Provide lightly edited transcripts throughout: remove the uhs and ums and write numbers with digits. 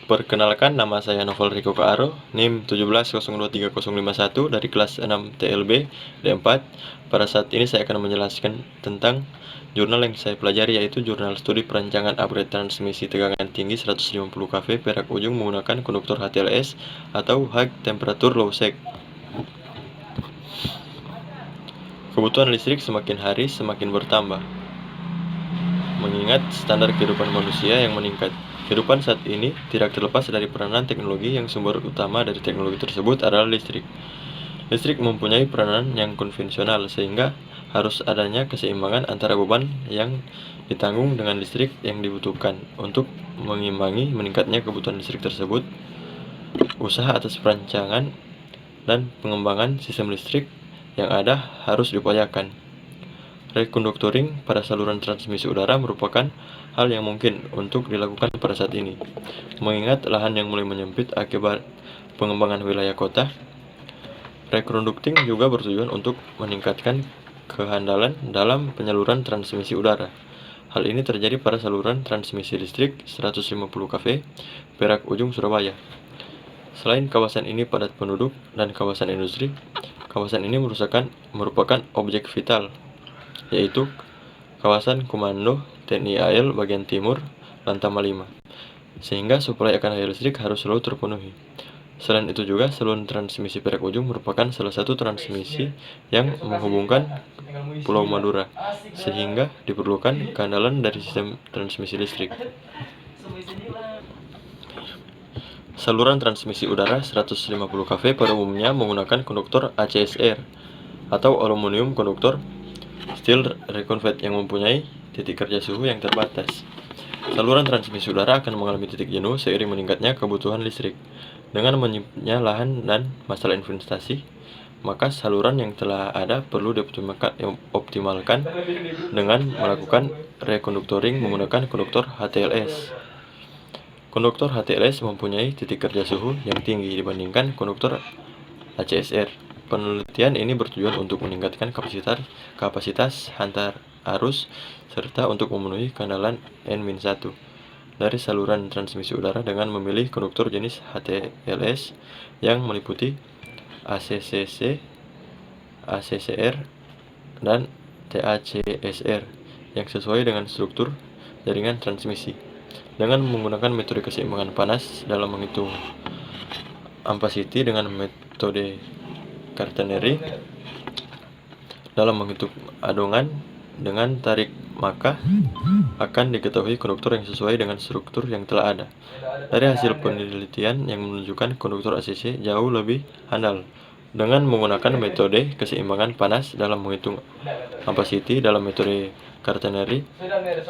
Perkenalkan, nama saya Novel Riko Kaaro, NIM 1702351 dari kelas 6 TLB D4. Pada saat ini saya akan menjelaskan tentang jurnal yang saya pelajari, yaitu Jurnal Studi Perancangan Upgrade Transmisi Tegangan Tinggi 150 kV perak ujung menggunakan konduktor HTLS atau High Temperature Low Sag. Kebutuhan listrik semakin hari semakin bertambah, mengingat standar kehidupan manusia yang meningkat. Kehidupan saat ini tidak terlepas dari peranan teknologi, yang sumber utama dari teknologi tersebut adalah listrik. Listrik mempunyai peranan yang konvensional, sehingga harus adanya keseimbangan antara beban yang ditanggung dengan listrik yang dibutuhkan. Untuk mengimbangi meningkatnya kebutuhan listrik tersebut, usaha atas perancangan dan pengembangan sistem listrik yang ada harus diupayakan. Reconductoring pada saluran transmisi udara merupakan hal yang mungkin untuk dilakukan pada saat ini, mengingat lahan yang mulai menyempit akibat pengembangan wilayah kota. Reconducting juga bertujuan untuk meningkatkan kehandalan dalam penyaluran transmisi udara. Hal ini terjadi pada saluran transmisi listrik 150 kV perak ujung Surabaya. Selain kawasan ini padat penduduk dan kawasan industri, kawasan ini merupakan objek vital, yaitu kawasan Komando TNI AL bagian timur Lantama 5, sehingga suplai akan daya listrik harus selalu terpenuhi. Selain itu juga, saluran transmisi perak ujung merupakan salah satu transmisi yang menghubungkan Pulau Madura, sehingga diperlukan keandalan dari sistem transmisi listrik. Saluran transmisi udara 150 kV pada umumnya menggunakan konduktor ACSR atau aluminium konduktor steel reconvect yang mempunyai titik kerja suhu yang terbatas. Saluran transmisi udara akan mengalami titik jenuh seiring meningkatnya kebutuhan listrik. Dengan menyempitnya lahan dan masalah investasi, maka saluran yang telah ada perlu dioptimalkan dengan melakukan reconductoring menggunakan konduktor HTLS. Konduktor HTLS mempunyai titik kerja suhu yang tinggi dibandingkan konduktor ACSR. Penelitian ini bertujuan untuk meningkatkan kapasitas hantar arus serta untuk memenuhi keandalan N-1 dari saluran transmisi udara dengan memilih konduktor jenis HTLS yang meliputi ACCC, ACCR, dan TACSR yang sesuai dengan struktur jaringan transmisi. Dengan menggunakan metode keseimbangan panas dalam menghitung ampacity dengan metode Quaternary dalam menghitung adongan dengan tarik, maka akan diketahui konduktor yang sesuai dengan struktur yang telah ada. Dari hasil penelitian yang menunjukkan konduktor ACC jauh lebih handal dengan menggunakan metode keseimbangan panas dalam menghitung ampacity dalam metode Quaternary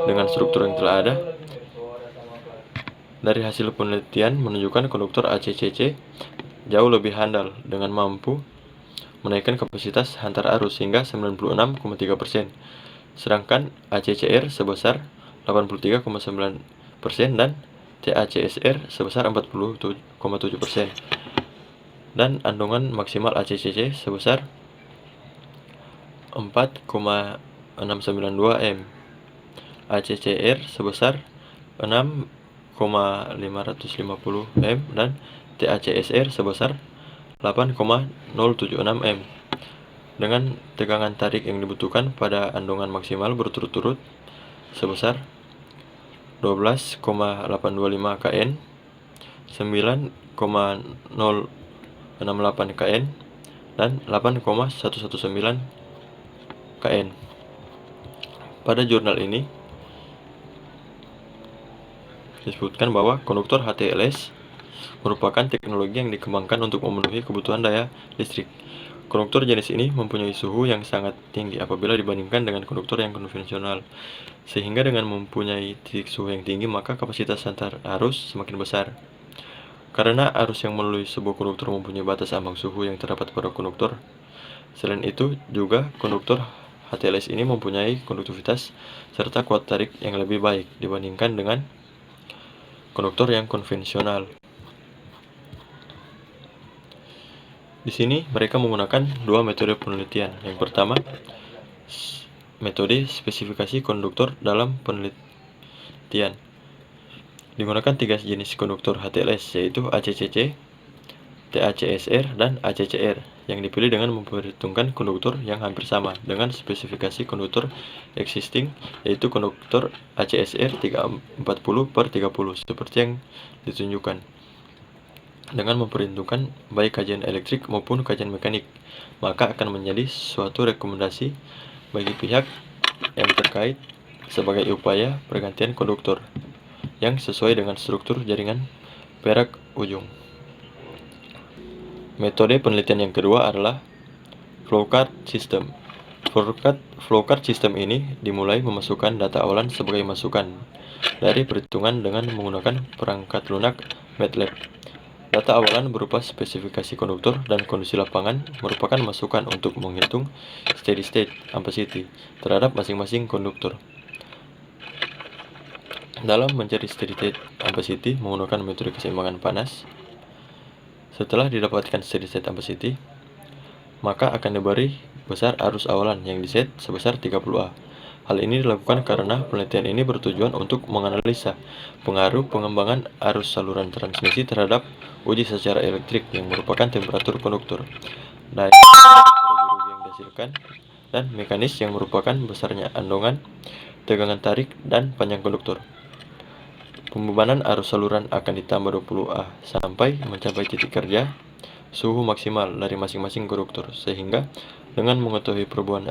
dengan struktur yang telah ada. Dari hasil penelitian menunjukkan konduktor ACCC jauh lebih handal dengan mampu menaikkan kapasitas hantar arus hingga 96,3%, sedangkan ACCR sebesar 83,9% dan TACSR sebesar 40,7%, dan andongan maksimal ACCC sebesar 4,692 M, ACCR sebesar 6,550 M, dan TACSR sebesar 8,076 M. Dengan tegangan tarik yang dibutuhkan pada andongan maksimal berturut-turut sebesar 12,825 kN, 9,068 kN, dan 8,119 kN. Pada jurnal ini disebutkan bahwa konduktor HTLS merupakan teknologi yang dikembangkan untuk memenuhi kebutuhan daya listrik. Konduktor jenis ini mempunyai suhu yang sangat tinggi apabila dibandingkan dengan konduktor yang konvensional, sehingga dengan mempunyai titik suhu yang tinggi, maka kapasitas hantar arus semakin besar. Karena arus yang melalui sebuah konduktor mempunyai batas ambang suhu yang terdapat pada konduktor. Selain itu juga konduktor HTLS ini mempunyai konduktivitas serta kuat tarik yang lebih baik dibandingkan dengan konduktor yang konvensional. Di sini mereka menggunakan dua metode penelitian. Yang pertama, metode spesifikasi konduktor dalam penelitian. Digunakan 3 jenis konduktor HTLS, yaitu ACCC, TACSR, dan ACCR, yang dipilih dengan memperhitungkan konduktor yang hampir sama dengan spesifikasi konduktor existing, yaitu konduktor ACSR 340/30 seperti yang ditunjukkan, dengan memperhitungkan baik kajian elektrik maupun kajian mekanik, maka akan menjadi suatu rekomendasi bagi pihak yang terkait sebagai upaya pergantian konduktor yang sesuai dengan struktur jaringan perak ujung. Metode penelitian yang kedua adalah flowcard system. Flowcard system ini dimulai memasukkan data awalan sebagai masukan dari perhitungan dengan menggunakan perangkat lunak MATLAB. Data awalan berupa spesifikasi konduktor dan kondisi lapangan merupakan masukan untuk menghitung steady state ampacity terhadap masing-masing konduktor. Dalam mencari steady state ampacity menggunakan metode keseimbangan panas, setelah didapatkan steady state ampacity, maka akan diberi besar arus awalan yang diset sebesar 30A. Hal ini dilakukan karena penelitian ini bertujuan untuk menganalisa pengaruh pengembangan arus saluran transmisi terhadap uji secara elektrik yang merupakan temperatur konduktor, daya yang dihasilkan, dan mekanis yang merupakan besarnya andongan, tegangan tarik, dan panjang konduktor. Pembebanan arus saluran akan ditambah 20A sampai mencapai titik kerja suhu maksimal dari masing-masing konduktor, sehingga dengan mengetahui perubahan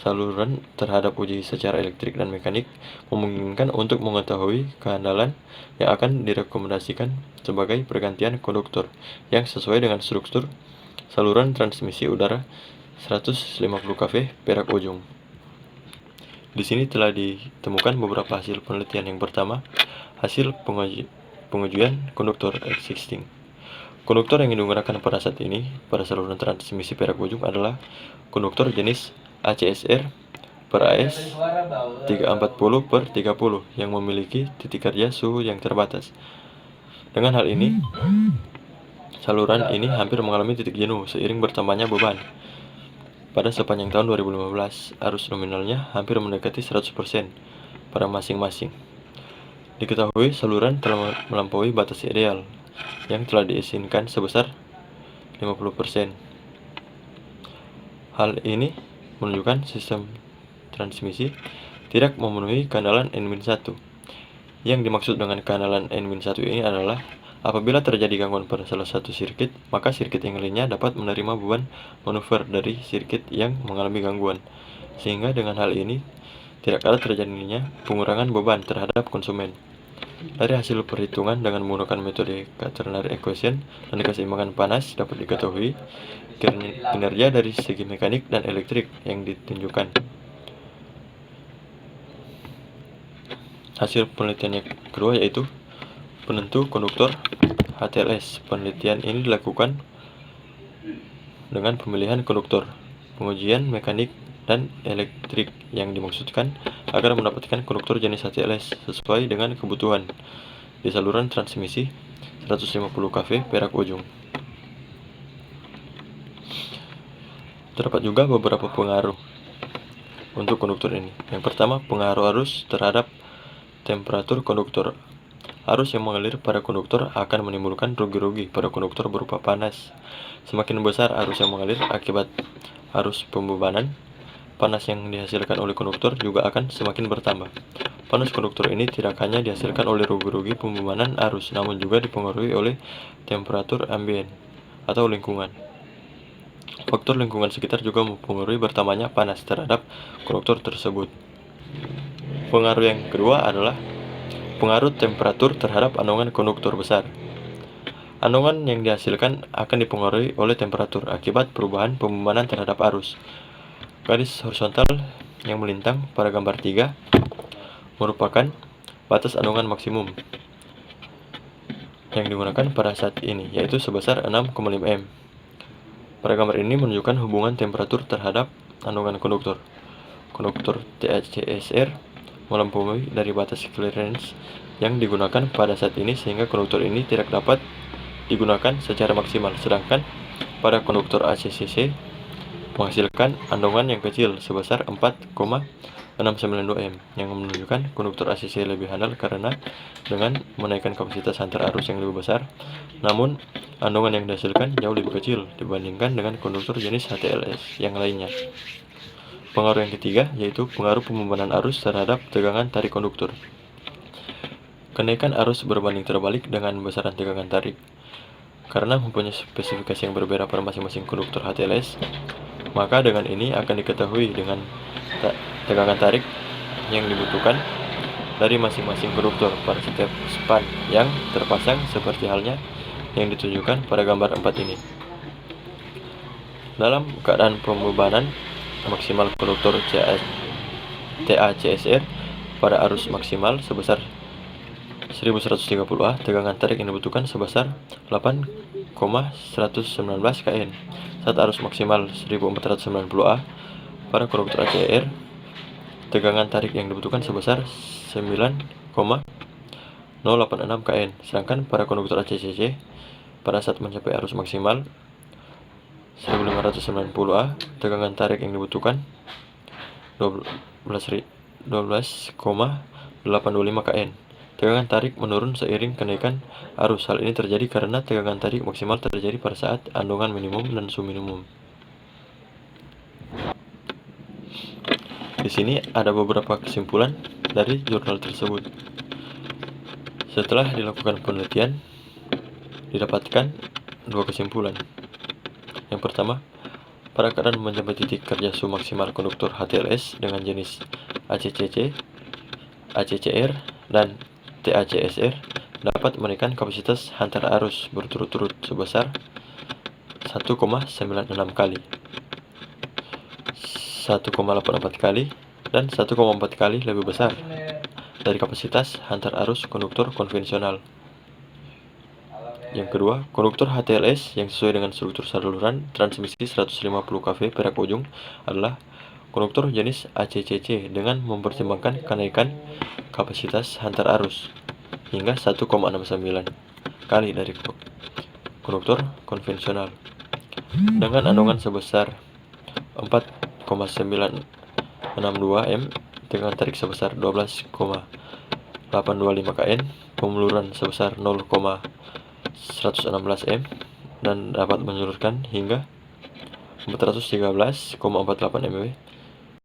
saluran terhadap uji secara elektrik dan mekanik memungkinkan untuk mengetahui kehandalan yang akan direkomendasikan sebagai pergantian konduktor yang sesuai dengan struktur saluran transmisi udara 150 kV perak ujung. Di sini telah ditemukan beberapa hasil penelitian. Yang pertama, hasil pengujian konduktor existing. Konduktor yang digunakan pada saat ini pada saluran transmisi perak ujung adalah konduktor jenis ACSR per AS 340/30 yang memiliki titik kerja suhu yang terbatas. Dengan hal ini, saluran ini hampir mengalami titik jenuh seiring bertambahnya beban. Pada sepanjang tahun 2015, arus nominalnya hampir mendekati 100% pada masing-masing. Diketahui saluran telah melampaui batas ideal yang telah diizinkan sebesar 50%. Hal ini menunjukkan sistem transmisi tidak memenuhi kehandalan N-1. Yang dimaksud dengan kehandalan N-1 ini adalah apabila terjadi gangguan pada salah satu sirkuit, maka sirkuit yang lainnya dapat menerima beban manuver dari sirkuit yang mengalami gangguan, sehingga dengan hal ini tidak ada terjadinya pengurangan beban terhadap konsumen. Dari hasil perhitungan dengan menggunakan metode quaternary equation dan keseimbangan panas dapat diketahui kinerja dari segi mekanik dan elektrik yang ditunjukkan. Hasil penelitian yang kedua yaitu penentu konduktor HTLS. Penelitian ini dilakukan dengan pemilihan konduktor, pengujian mekanik dan elektrik yang dimaksudkan agar mendapatkan konduktor jenis HTLS sesuai dengan kebutuhan di saluran transmisi 150 kV perak ujung. Terdapat juga beberapa pengaruh untuk konduktor ini. Yang pertama, pengaruh arus terhadap temperatur konduktor. Arus yang mengalir pada konduktor akan menimbulkan rugi-rugi pada konduktor berupa panas. Semakin besar arus yang mengalir akibat arus pembebanan, panas yang dihasilkan oleh konduktor juga akan semakin bertambah. Panas konduktor ini tidak hanya dihasilkan oleh rugi-rugi pembebanan arus, namun juga dipengaruhi oleh temperatur ambien atau lingkungan. Faktor lingkungan sekitar juga mempengaruhi bertambahnya panas terhadap konduktor tersebut. Pengaruh yang kedua adalah pengaruh temperatur terhadap andongan konduktor besar. Andongan yang dihasilkan akan dipengaruhi oleh temperatur akibat perubahan pembebanan terhadap arus. Garis horizontal yang melintang pada gambar 3 merupakan batas andongan maksimum yang digunakan pada saat ini, yaitu sebesar 6,5 m. Pada gambar ini menunjukkan hubungan temperatur terhadap andongan konduktor. Konduktor TACSR melampaui dari batas clearance yang digunakan pada saat ini, sehingga konduktor ini tidak dapat digunakan secara maksimal, sedangkan pada konduktor ACCC menghasilkan andongan yang kecil sebesar 4,0 692 M yang menunjukkan konduktor ACC lebih handal karena dengan menaikkan kapasitas hantar arus yang lebih besar, namun andongan yang dihasilkan jauh lebih kecil dibandingkan dengan konduktor jenis HTLS yang lainnya. Pengaruh yang ketiga yaitu pengaruh pembebanan arus terhadap tegangan tarik konduktor. Kenaikan arus berbanding terbalik dengan besaran tegangan tarik. Karena mempunyai spesifikasi yang berbeda pada masing-masing konduktor HTLS, maka dengan ini akan diketahui dengan tegangan tarik yang dibutuhkan dari masing-masing konduktor pada setiap span yang terpasang seperti halnya yang ditunjukkan pada gambar 4 ini. Dalam keadaan pembebanan maksimal konduktor TACSR pada arus maksimal sebesar 1130A, tegangan tarik yang dibutuhkan sebesar 8,119 kN. Saat arus maksimal 1490A pada konduktor ACR, tegangan tarik yang dibutuhkan sebesar 9,086 kN. Sedangkan pada konduktor ACCC, pada saat mencapai arus maksimal 1590A, tegangan tarik yang dibutuhkan 12,825 kN. Tegangan tarik menurun seiring kenaikan arus. Hal ini terjadi karena tegangan tarik maksimal terjadi pada saat andongan minimum dan subminimum. Di sini ada beberapa kesimpulan dari jurnal tersebut. Setelah dilakukan penelitian, didapatkan dua kesimpulan. Yang pertama, pada keadaan mencapai titik kerja maksimal konduktor HTLS dengan jenis ACCC, ACCR, dan TACSR dapat menaikkan kapasitas hantar arus berturut-turut sebesar 1,96 kali, 1,84 kali, dan 1,4 kali lebih besar dari kapasitas hantar arus konduktor konvensional. Yang kedua, konduktor HTLS yang sesuai dengan struktur saluran transmisi 150 kV perak ujung adalah konduktor jenis ACCC dengan mempertimbangkan kenaikan kapasitas hantar arus hingga 1,69 kali dari konduktor konvensional. Dengan andongan sebesar 4,962 M, tegangan tarik sebesar 12,825 kN, pemuluran sebesar 0,116 M, dan dapat menyalurkan hingga 413,48 MW